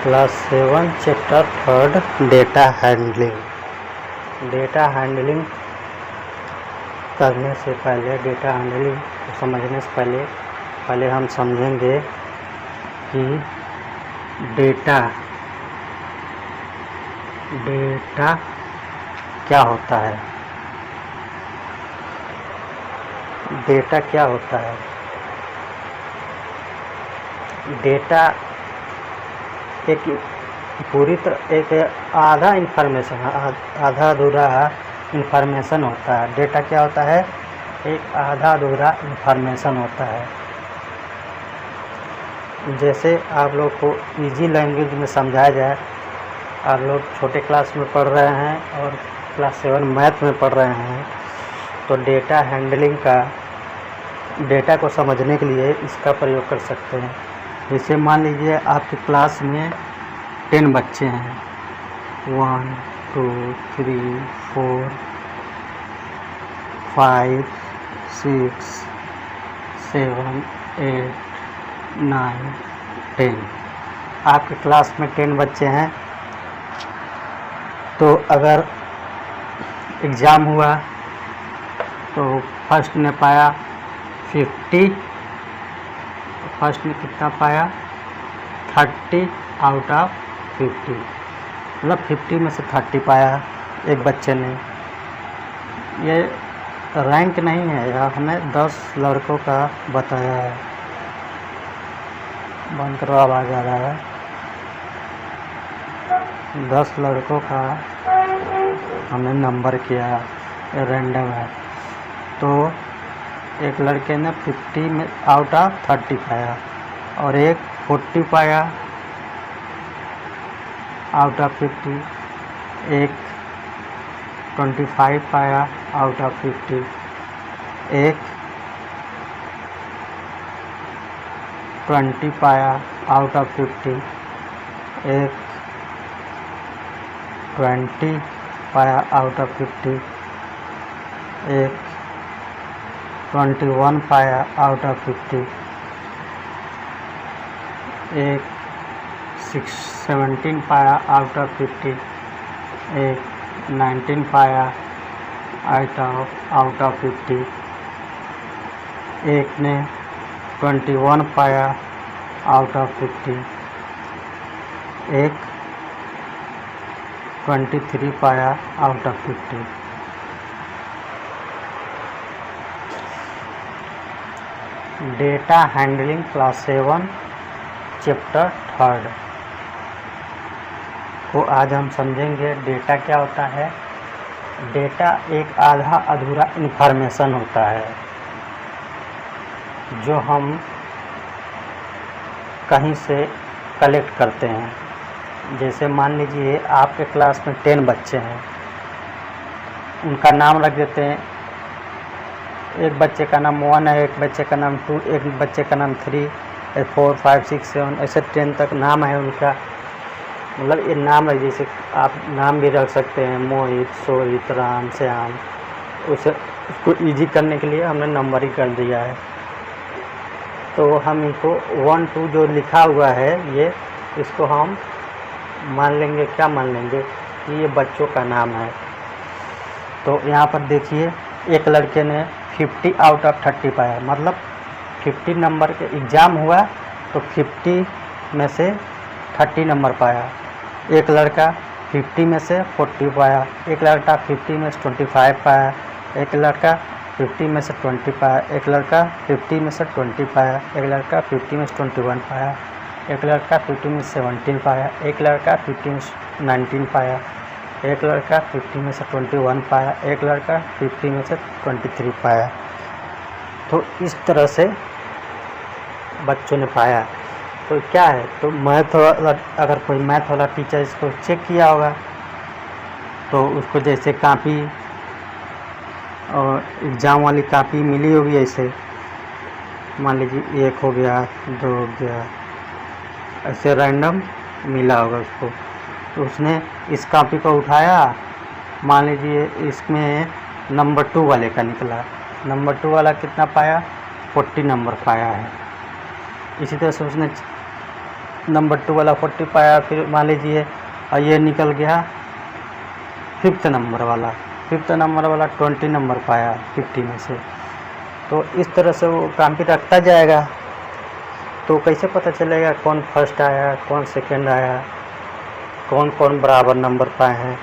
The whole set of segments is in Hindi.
Class 7 chapter 3 data handling. Data handling करने से पहले, डेटा हैंडलिंग को समझने से पहले हम समझेंगे कि डेटा क्या होता है। डेटा क्या होता है? डेटा एक पूरी तरह एक आधा इन्फॉर्मेशन, आधा अधूरा इन्फॉर्मेशन होता है। डेटा क्या होता है? एक आधा अधूरा इन्फॉर्मेशन होता है। जैसे आप लोग को इजी लैंग्वेज में समझाया जाए, आप लोग छोटे क्लास में पढ़ रहे हैं और क्लास 7 मैथ में पढ़ रहे हैं, तो डेटा हैंडलिंग का, डेटा को समझने के लिए इसका प्रयोग कर सकते हैं। जैसे मान लीजिए आपकी क्लास में 10 बच्चे हैं, 1 2 3 4 5 6 7 8 9 10। आपकी क्लास में 10 बच्चे हैं, तो अगर एग्ज़ाम हुआ तो फर्स्ट ने पाया 50, फर्स्ट ने कितना पाया? 30 आउट ऑफ 50, मतलब 50 में से 30 पाया एक बच्चे ने। ये रैंक नहीं है, यह हमें 10 लड़कों का बताया है। बंद करो, आवाज़ आ रहा है। 10 लड़कों का हमने नंबर किया, रैंडम है। तो एक लड़के ने 50 में आउट ऑफ 30 पाया और एक 40 पाया आउट ऑफ 50, एक 25 पाया आउट ऑफ 50, एक 20 पाया आउट ऑफ 50, एक 20 पाया आउट ऑफ 50, एक 21 पाया आउट ऑफ 50, एक 17 पाया आउट ऑफ 50, एक 19 पाया आउट ऑफ 50, एक ने 21 पाया आउट ऑफ 50, एक 23 पाया out of 50। Data handling class 7 chapter 3 को आज हम समझेंगे। डेटा क्या होता है? डेटा एक आधा अधूरा इन्फॉर्मेशन होता है जो हम कहीं से कलेक्ट करते हैं। जैसे मान लीजिए आपके क्लास में 10 बच्चे हैं, उनका नाम रख देते हैं। एक बच्चे का नाम 1 है, एक बच्चे का नाम 2, एक बच्चे का नाम 3, 4 5 6 7 ऐसे 10 तक नाम है उनका। मतलब ये नाम है, जैसे आप नाम भी रख सकते हैं, मोहित, सोहित, राम, श्याम। उसको इजी करने के लिए हमने नंबर ही कर दिया है। तो हम इनको 1 2 जो लिखा हुआ है, ये इसको हम मान लेंगे, क्या मान लेंगे कि ये बच्चों का नाम है। तो यहाँ पर देखिए, एक लड़के ने 50 आउट ऑफ 30 पाया, मतलब 50 नंबर के एग्ज़ाम हुआ तो 50 में से 30 नंबर पाया। एक लड़का 50 में से 40 पाया, एक लड़का 50 में से 25 पाया, एक लड़का 50 में से 20 पाया, एक लड़का 50 में से 20 पाया, एक लड़का 50 में से 21 पाया, एक लड़का 50 में से 17 पाया, एक लड़का 50 में से 19 पाया, एक लड़का 50 में से 21 पाया, एक लड़का 50 में से 23 पाया। तो इस तरह से बच्चों ने पाया। तो क्या है, तो मैथ वाला, अगर कोई मैथ वाला टीचर इसको चेक किया होगा तो उसको जैसे कॉपी और एग्ज़ाम वाली कॉपी मिली होगी, ऐसे मान लीजिए 1 हो गया, 2 हो गया, ऐसे रैंडम मिला होगा उसको। तो उसने इस कॉपी को उठाया, मान लीजिए इसमें नंबर 2 वाले का निकला, नंबर 2 वाला कितना पाया? 40 नंबर पाया है। इसी तरह से उसने नंबर 2 वाला 40 पाया, फिर मान लीजिए ये निकल गया 5th नंबर वाला 20 नंबर पाया 50 में से। तो इस तरह से वो कॉपी रखता जाएगा। तो कैसे पता चलेगा कौन फर्स्ट आया, कौन सेकंड आया, कौन कौन बराबर नंबर पाए हैं?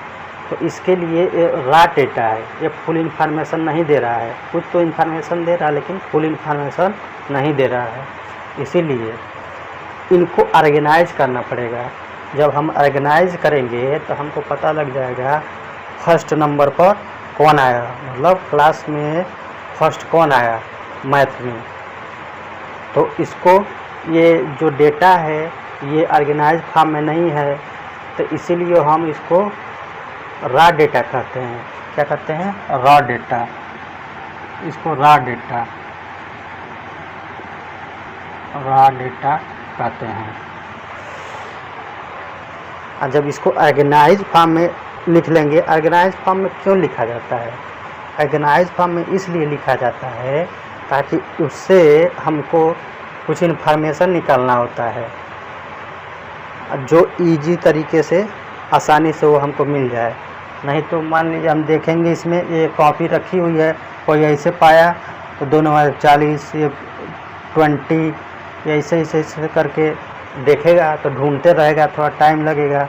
तो इसके लिए ये रॉ डेटा है, ये फुल इन्फॉर्मेशन नहीं दे रहा है। कुछ तो इन्फॉर्मेशन दे रहा है लेकिन फुल इन्फॉर्मेशन नहीं दे रहा है। इसीलिए इनको ऑर्गेनाइज करना पड़ेगा। जब हम ऑर्गेनाइज करेंगे तो हमको पता लग जाएगा फर्स्ट नंबर पर कौन आया, मतलब क्लास में फर्स्ट कौन आया मैथ में। तो इसको ये जो डेटा है ये ऑर्गेनाइज फॉर्म में नहीं है, तो इसीलिए हम इसको रॉ डेटा कहते हैं। क्या कहते हैं? Raw data. इसको रॉ डेटा कहते हैं। और जब इसको ऑर्गेनाइज फॉर्म में लिख लेंगे, ऑर्गेनाइज फॉर्म में क्यों लिखा जाता है? ऑर्गेनाइज फॉर्म में इसलिए लिखा जाता है ताकि उससे हमको कुछ इन्फॉर्मेशन निकालना होता है जो इजी तरीके से आसानी से वो हमको मिल जाए। नहीं तो मान लीजिए हम देखेंगे इसमें ये कॉपी रखी हुई है, कोई ऐसे पाया तो 2 नंबर 40, ये 20, ऐसे ऐसे करके देखेगा तो ढूंढते रहेगा, थोड़ा टाइम लगेगा।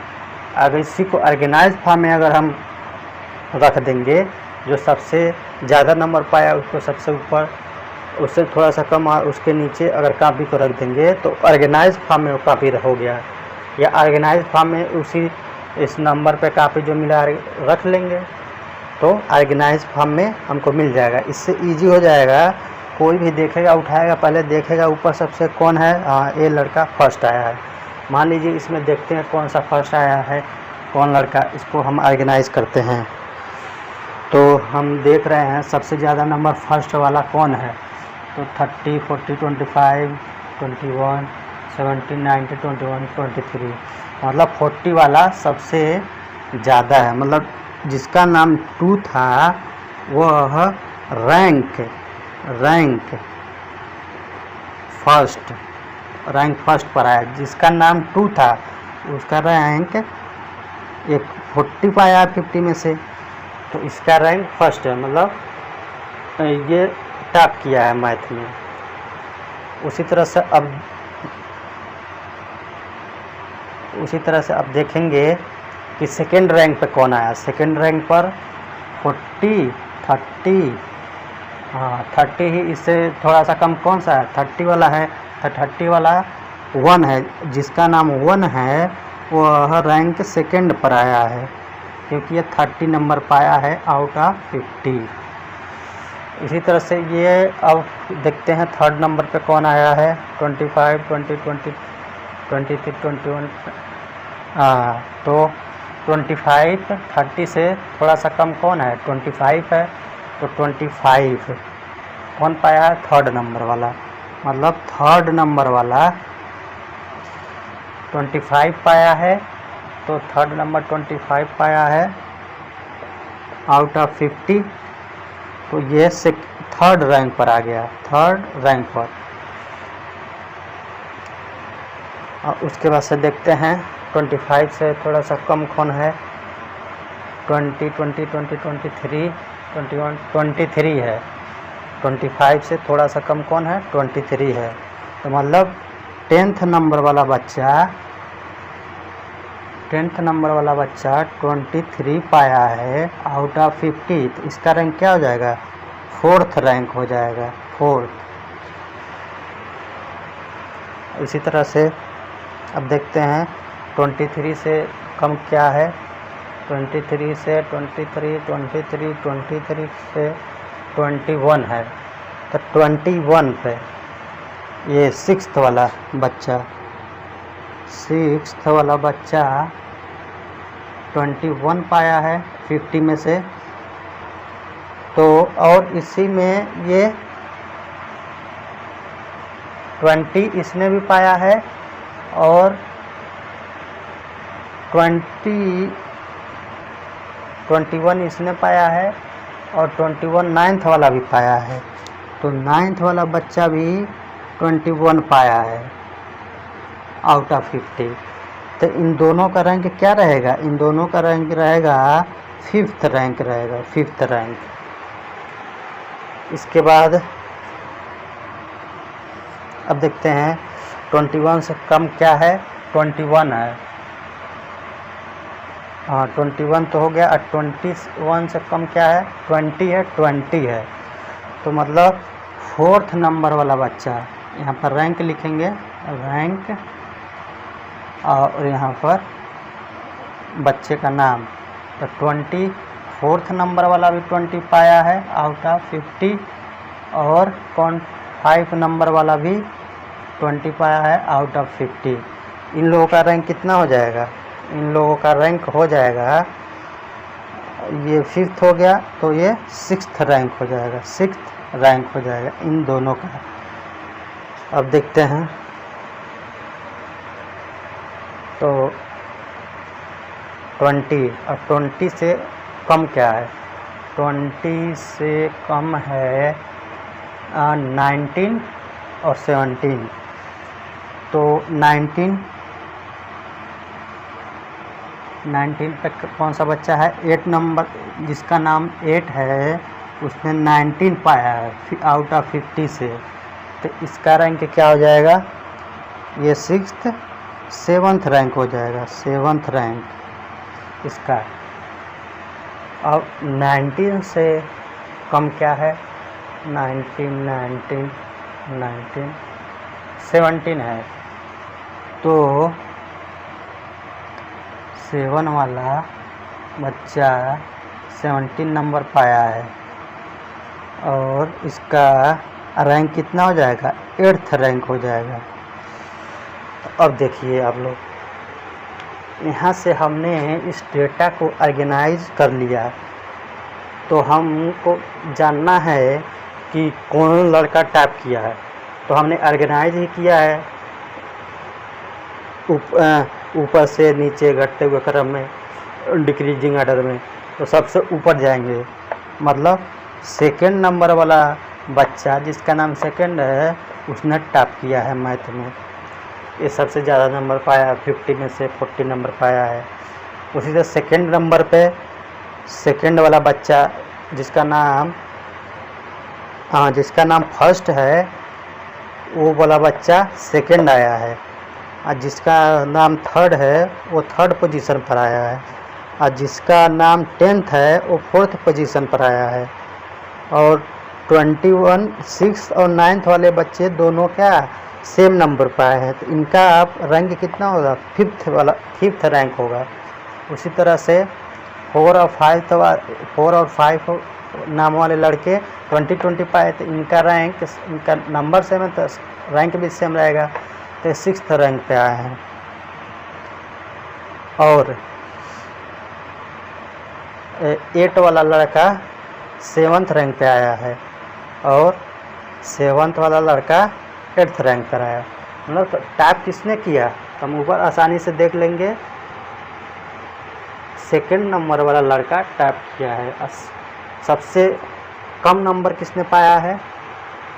अगर इसी को ऑर्गेनाइज फॉर्म में अगर हम रख देंगे, जो सबसे ज़्यादा नंबर पाया उसको सबसे ऊपर, उससे थोड़ा सा कम और उसके नीचे अगर कॉपी को रख देंगे तो ऑर्गेनाइज फॉर्म में वो कॉपी हो गया। या ऑर्गेनाइज फॉर्म में उसी इस नंबर पे कॉपी जो मिला रख लेंगे तो ऑर्गेनाइज फॉर्म में हमको मिल जाएगा। इससे इजी हो जाएगा। कोई भी देखेगा, उठाएगा, पहले देखेगा ऊपर सबसे कौन है, हाँ ये लड़का फर्स्ट आया है। मान लीजिए इसमें देखते हैं कौन सा फर्स्ट आया है, कौन लड़का, इसको हम ऑर्गेनाइज करते हैं। तो हम देख रहे हैं सबसे ज़्यादा नंबर फर्स्ट वाला कौन है, तो 30, 40, 25, 21, 17, 19, 21, 23, मतलब 40 वाला सबसे ज़्यादा है। मतलब जिसका नाम 2 था वह रैंक फर्स्ट पर आया। जिसका नाम 2 था उसका रैंक 40 पाया 50 में से, तो इसका रैंक फर्स्ट है, मतलब ये टॉप किया है मैथ में। उसी तरह से अब देखेंगे कि सेकेंड रैंक पे कौन आया। सेकेंड रैंक पर 40, 30, हाँ 30 ही, इससे थोड़ा सा कम कौन सा है, 30 वाला है। तो 30 वाला 1 है, जिसका नाम 1 है वह रैंक सेकेंड पर आया है, क्योंकि ये 30 नंबर पाया है आउट ऑफ 50। इसी तरह से ये अब देखते हैं थर्ड नंबर पे कौन आया है, 25, 20, 23, 21, तो 25, 30 से थोड़ा सा कम कौन है, 25 है। तो 25 कौन पाया है, थर्ड नंबर वाला, मतलब थर्ड नंबर वाला 25 पाया है। तो थर्ड नंबर 25 पाया है आउट ऑफ 50, तो ये थर्ड रैंक पर आ गया, थर्ड रैंक पर। और उसके बाद से देखते हैं 25 से थोड़ा सा कम कौन है, 20, 20, 20, 23, 21, 23 है। 25 से थोड़ा सा कम कौन है, 23 है। तो मतलब 10th नंबर वाला बच्चा 23 पाया है आउट ऑफ 50, तो इसका रैंक क्या हो जाएगा, 4th रैंक हो जाएगा, 4th। इसी तरह से अब देखते हैं 23 से कम क्या है, 23 से 23 से 21 है। तो 21 पे ये 6th वाला बच्चा 21 पाया है 50 में से। तो और इसी में ये 20 इसने भी पाया है और 21 इसने पाया है और 21 9th वाला भी पाया है। तो 9th वाला बच्चा भी 21 पाया है। Out of 50। तो इन दोनों का रैंक क्या रहेगा? इन दोनों का रैंक रहेगा 5th रैंक रहेगा, 5th रैंक। इसके बाद अब देखते हैं 21 से कम क्या है? 21 है। हाँ 21 तो हो गया। और 21 से कम क्या है? 20 है, 20 है। तो मतलब 4th नंबर वाला बच्चा, यहाँ पर रैंक लिखेंगे, रैंक, और यहाँ पर बच्चे का नाम। तो 24th नंबर वाला भी 20 पाया है आउट ऑफ 50, और 5 नंबर वाला भी 20 पाया है आउट ऑफ 50। इन लोगों का रैंक कितना हो जाएगा? इन लोगों का रैंक हो जाएगा, ये 5th हो गया तो ये 6th रैंक हो जाएगा, 6th रैंक हो जाएगा इन दोनों का। अब देखते हैं तो 20 और 20 से कम क्या है? 20 से कम है 19 और 17। तो 19 पे कौन सा बच्चा है? 8 नंबर, जिसका नाम 8 है, उसने 19 पाया है आउट ऑफ 50 से। तो इसका रैंक क्या हो जाएगा? ये 6th 7th रैंक हो जाएगा, 7th रैंक इसका। अब 19 से कम क्या है? 19 17 है। तो 7 वाला बच्चा 17 नंबर पाया है, और इसका रैंक कितना हो जाएगा? 8th रैंक हो जाएगा। अब देखिए आप लोग, यहाँ से हमने इस डेटा को ऑर्गेनाइज कर लिया। तो हमको जानना है कि कौन लड़का टाइप किया है, तो हमने ऑर्गेनाइज ही किया है ऊपर से नीचे घटते हुए क्रम में, डिक्रीजिंग ऑर्डर में। तो सबसे ऊपर जाएंगे, मतलब 2nd नंबर वाला बच्चा जिसका नाम 2nd है, उसने टॉप किया है मैथ में। ये सबसे ज़्यादा नंबर पाया है, 50 में से 40 नंबर पाया है। उसी से 2nd नंबर पे 2nd वाला बच्चा जिसका नाम फर्स्ट है, वो वाला बच्चा 2nd आया है। और जिसका नाम 3rd है, वो 3rd पोजीशन पर आया है। और जिसका नाम 10th है, वो 4th पोजीशन पर आया है। और 21, 6 और 9th वाले बच्चे दोनों क्या सेम नंबर पाए हैं। तो इनका आप रैंक कितना होगा? 5th रैंक होगा। उसी तरह से 4 और 5 नाम वाले लड़के 20 पाए, तो इनका नंबर सेम है, तो रैंक भी सेम रहेगा। तो 6th रैंक पे आए हैं। और 8 वाला लड़का 7th रैंक पे आया है, और 7th वाला लड़का 8th रैंक पर आया। मतलब टाइप किसने किया? तो हम ऊपर आसानी से देख लेंगे, 2nd नंबर वाला लड़का टाइप किया है। सबसे कम नंबर किसने पाया है?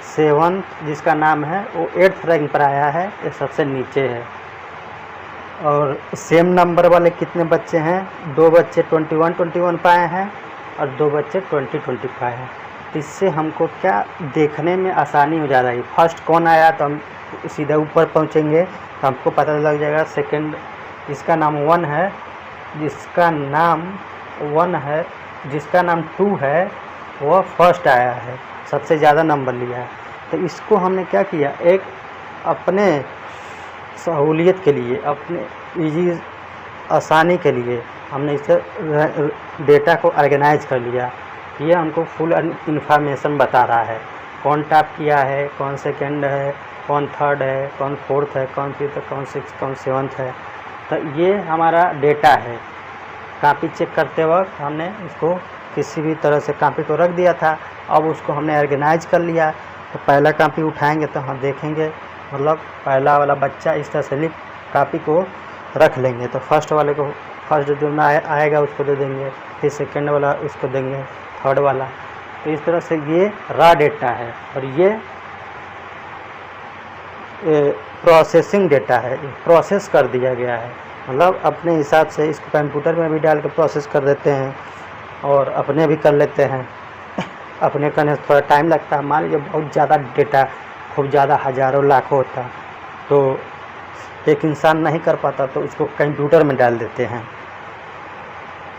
7th जिसका नाम है, वो 8th रैंक पर आया है, ये सबसे नीचे है। और सेम नंबर वाले कितने बच्चे हैं? 2 बच्चे 21 पाए हैं, और 2 बच्चे 20 पाए हैं। तो इससे हमको क्या देखने में आसानी हो जा रही है। फर्स्ट कौन आया तो हम सीधा ऊपर पहुंचेंगे, तो हमको पता लग जाएगा। 2nd जिसका नाम 1 है, जिसका नाम 1 है, जिसका नाम 2 है, वह फर्स्ट आया है, सबसे ज़्यादा नंबर लिया है। तो इसको हमने क्या किया, एक अपने सहूलियत के लिए, अपने इजी आसानी के लिए हमने इसे डेटा को ऑर्गेनाइज कर लिया। ये हमको फुल इन्फॉर्मेशन बता रहा है, कौन टॉप किया है, कौन 2nd है, कौन 3rd है, कौन 4th है, कौन 5th है, कौन 6th, कौन 7th है। तो ये हमारा डेटा है। कॉपी चेक करते वक्त हमने इसको किसी भी तरह से कॉपी को रख दिया था, अब उसको हमने ऑर्गेनाइज कर लिया। तो पहला कॉपी उठाएंगे तो हम देखेंगे, मतलब पहला वाला बच्चा इस तरह से कॉपी को रख लेंगे। तो फर्स्ट वाले को फर्स्ट जो आएगा उसको दे देंगे, फिर 2nd वाला उसको देंगे, 3rd वाला। तो इस तरह से ये रॉ डेटा है। और ये प्रोसेसिंग डेटा है, प्रोसेस कर दिया गया है। मतलब अपने हिसाब से इसको कंप्यूटर में भी डाल के प्रोसेस कर देते हैं और अपने भी कर लेते हैं। अपने करने से थोड़ा टाइम लगता है। मान लीजिए बहुत ज़्यादा डेटा, खूब ज़्यादा हज़ारों लाखों होता, तो एक इंसान नहीं कर पाता, तो उसको कंप्यूटर में डाल देते हैं।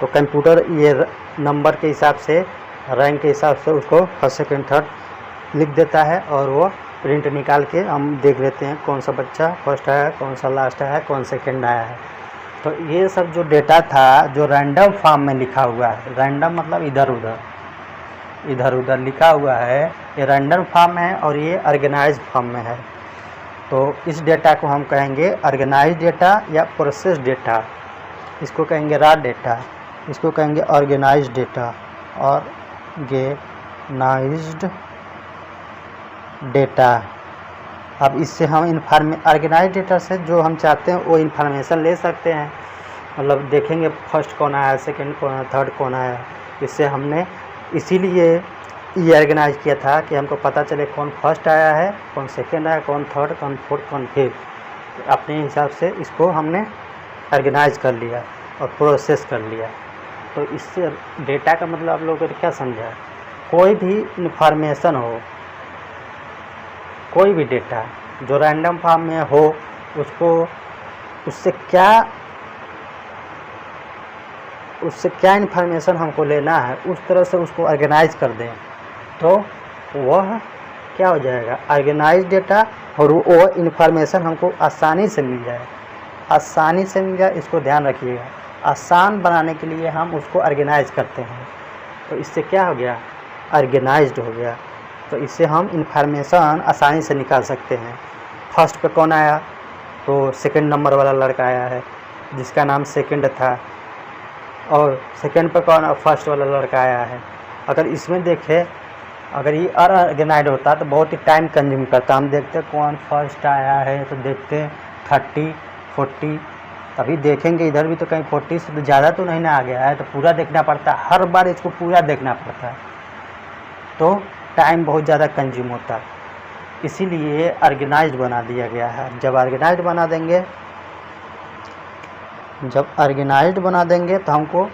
तो कंप्यूटर ये नंबर के हिसाब से, रैंक के हिसाब से उसको फर्स्ट सेकंड थर्ड लिख देता है और वो प्रिंट निकाल के हम देख लेते हैं कौन सा बच्चा फर्स्ट आया, कौन सा लास्ट आया, कौन सेकंड आया है। तो ये सब जो डेटा था जो रैंडम फॉर्म में लिखा हुआ है, रैंडम मतलब इधर उधर लिखा हुआ है, ये रैंडम फॉर्म में है और ये ऑर्गेनाइज फॉर्म में है। तो इस डेटा को हम कहेंगे ऑर्गेनाइज डेटा या प्रोसेस डेटा। इसको कहेंगे रॉ डेटा, इसको कहेंगे ऑर्गेनाइज डेटा, ऑर्गेनाइज्ड डेटा। अब इससे हम ऑर्गेनाइज डेटा से जो हम चाहते हैं वो इन्फॉर्मेशन ले सकते हैं। मतलब देखेंगे फर्स्ट कौन आया, सेकंड कौन आया, थर्ड कौन आया। इससे हमने इसीलिए ये ऑर्गेनाइज किया था कि हमको पता चले कौन फर्स्ट आया है, कौन सेकंड आया, कौन थर्ड, कौन फोर्थ, कौन फिफ्थ। अपने हिसाब से इसको हमने ऑर्गेनाइज कर लिया और प्रोसेस कर लिया। तो इससे डेटा का मतलब आप लोगों को क्या समझा? कोई भी इंफॉर्मेशन हो, कोई भी डेटा जो रैंडम फॉर्म में हो, उससे क्या इन्फॉर्मेशन हमको लेना है, उस तरह से उसको ऑर्गेनाइज कर दें तो वह क्या हो जाएगा, ऑर्गेनाइज डेटा। और वो इन्फॉर्मेशन हमको आसानी से मिल जाए, इसको ध्यान रखिएगा। आसान बनाने के लिए हम उसको ऑर्गेनाइज करते हैं, तो इससे क्या हो गया, ऑर्गेनाइज्ड हो गया। तो इससे हम इन्फॉर्मेशन आसानी से निकाल सकते हैं। फर्स्ट पे कौन आया, तो सेकंड नंबर वाला लड़का आया है जिसका नाम सेकंड था, और सेकंड पे कौन, फर्स्ट वाला लड़का आया है। अगर इसमें देखें, अगर ये अनऑर्गेनाइज्ड होता तो बहुत ही टाइम कंज्यूम करता। हम देखते कौन फर्स्ट आया है तो देखते 30, 40, अभी देखेंगे इधर भी तो कहीं 40 से तो ज़्यादा तो नहीं ना आ गया है, तो पूरा देखना पड़ता है, हर बार इसको पूरा देखना पड़ता है, तो टाइम बहुत ज़्यादा कंज्यूम होता है। इसीलिए ऑर्गेनाइज्ड बना दिया गया है। जब ऑर्गेनाइज्ड बना देंगे तो हमको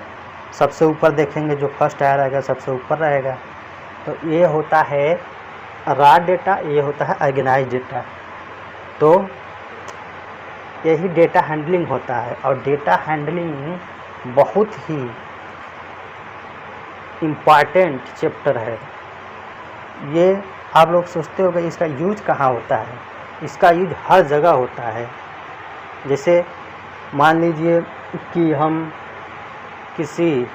सबसे ऊपर देखेंगे, जो फर्स्ट आया रहेगा सबसे ऊपर रहेगा। तो ये होता है रॉ डेटा, ये होता है ऑर्गेनाइज डेटा। तो यही डेटा हैंडलिंग होता है, और डेटा हैंडलिंग बहुत ही इम्पॉर्टेंट चैप्टर है। ये आप लोग सोचते हो कि इसका यूज कहाँ होता है, इसका यूज हर जगह होता है। जैसे मान लीजिए कि हम किसी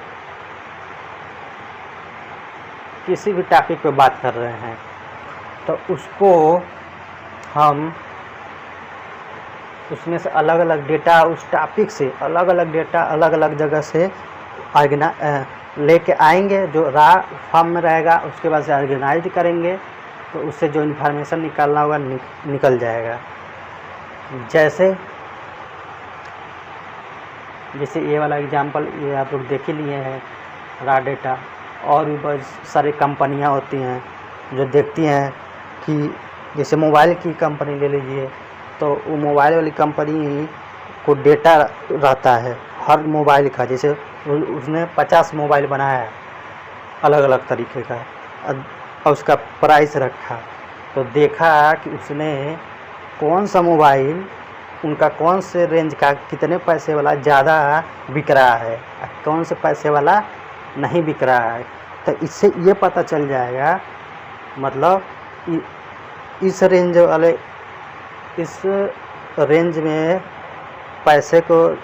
भी टॉपिक पे बात कर रहे हैं, तो उसको हम उसमें से अलग अलग डेटा, उस टॉपिक से अलग अलग डेटा अलग अलग जगह से लेके आएंगे, जो रॉ फॉर्म में रहेगा, उसके बाद से ऑर्गेनाइज करेंगे, तो उससे जो इन्फॉर्मेशन निकालना होगा निकल जाएगा। जैसे ये वाला एग्जांपल ये आप लोग देख ही लिए हैं, रॉ डेटा। और भी बहुत सारी कंपनियां होती हैं जो देखती हैं कि जैसे मोबाइल की कंपनी ले लीजिए, तो वो मोबाइल वाली कंपनी को डेटा रहता है हर मोबाइल का। जैसे उसने 50 मोबाइल बनाया है अलग अलग तरीके का, और उसका प्राइस रखा, तो देखा कि उसने कौन सा मोबाइल, उनका कौन से रेंज का, कितने पैसे वाला ज़्यादा बिक रहा है, कौन से पैसे वाला नहीं बिक रहा है। तो इससे ये पता चल जाएगा, मतलब इस रेंज में पैसे को,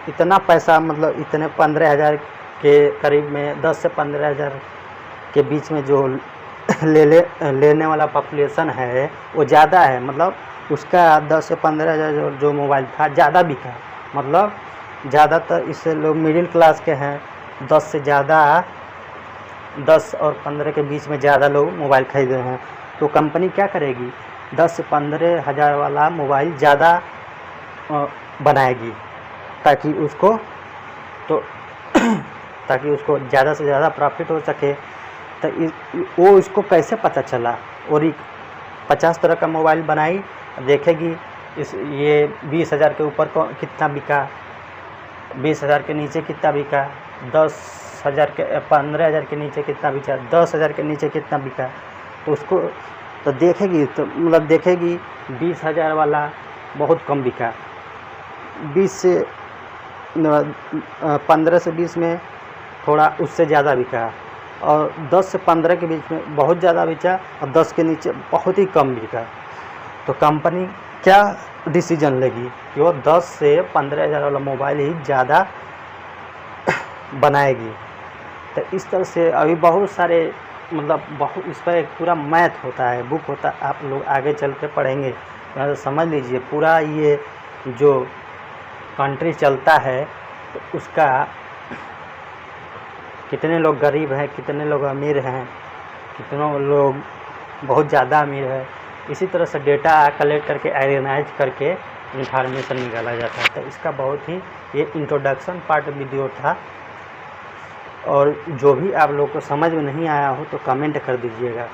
इतना पैसा, मतलब इतने 15,000 के करीब में, 10 से 15,000 के बीच में जो लेने वाला पॉपुलेशन है वो ज़्यादा है। मतलब उसका 10 से 15,000 जो मोबाइल था ज़्यादा बिका, मतलब ज़्यादातर इससे लोग मिडिल क्लास के हैं। 10 और 15 के बीच में ज़्यादा लोग मोबाइल खरीदे हैं, तो कंपनी क्या करेगी, 10 से 15,000 वाला मोबाइल ज़्यादा बनाएगी, ताकि उसको ज़्यादा से ज़्यादा प्रॉफिट हो सके। तो वो इसको कैसे पता चला, और 50 तरह का मोबाइल बनाई, देखेगी ये 20,000 के ऊपर कितना बिका, 20,000 के नीचे कितना बिका, 10,000 के 15,000 के नीचे कितना बिका, 10,000 के नीचे कितना बिका। तो उसको तो देखेगी, तो मतलब देखेगी 20,000 वाला बहुत कम बिका, 15 से 20 में थोड़ा उससे ज़्यादा बिका, और 10 से 15 के बीच में बहुत ज़्यादा बिका, और 10 के नीचे बहुत ही कम बिका। तो कंपनी क्या डिसीजन लेगी कि वो 10 से 15,000 वाला मोबाइल ही ज़्यादा बनाएगी। तो इस तरह से अभी बहुत सारे बहुत इस पर एक पूरा मैथ होता है, बुक होता है, आप लोग आगे चल के पढ़ेंगे तो समझ लीजिए पूरा ये जो कंट्री चलता है तो उसका कितने लोग गरीब हैं, कितने लोग अमीर हैं, कितने लोग बहुत ज़्यादा अमीर है, इसी तरह से डेटा कलेक्ट करके ऑर्गेनाइज करके इंफॉर्मेशन निकाला जाता है। तो इसका बहुत ही ये इंट्रोडक्शन पार्ट वीडियो था, और जो भी आप लोग को समझ में नहीं आया हो तो कमेंट कर दीजिएगा,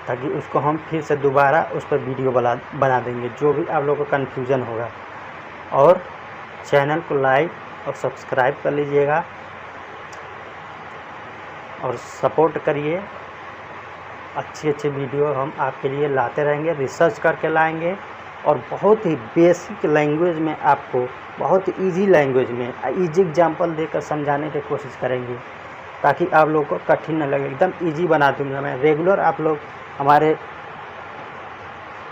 ताकि उसको हम फिर से दोबारा उस पर वीडियो बना देंगे, जो भी आप लोग को कन्फ्यूज़न होगा। और चैनल को लाइक और सब्सक्राइब कर लीजिएगा और सपोर्ट करिए। अच्छे वीडियो हम आपके लिए लाते रहेंगे, रिसर्च करके लाएंगे, और बहुत ही बेसिक लैंग्वेज में आपको बहुत इजी लैंग्वेज में इजी एग्जांपल देकर समझाने की कोशिश करेंगे, ताकि आप लोग को कठिन न लगे। एकदम इजी बना दूँगा मैं। रेगुलर आप लोग हमारे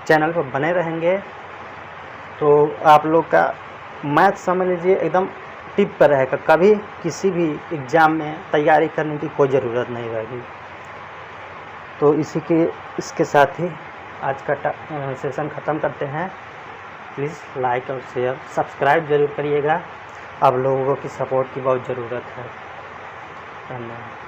चैनल पर बने रहेंगे तो आप लोग का मैथ समझ लीजिए एकदम टिप पर रहेगा, कभी किसी भी एग्ज़ाम में तैयारी करने की कोई ज़रूरत नहीं रहेगी। तो इसके साथ ही आज का सेशन ख़त्म करते हैं। प्लीज़ लाइक और शेयर सब्सक्राइब ज़रूर करिएगा, आप लोगों की सपोर्ट की बहुत ज़रूरत है। धन्यवाद।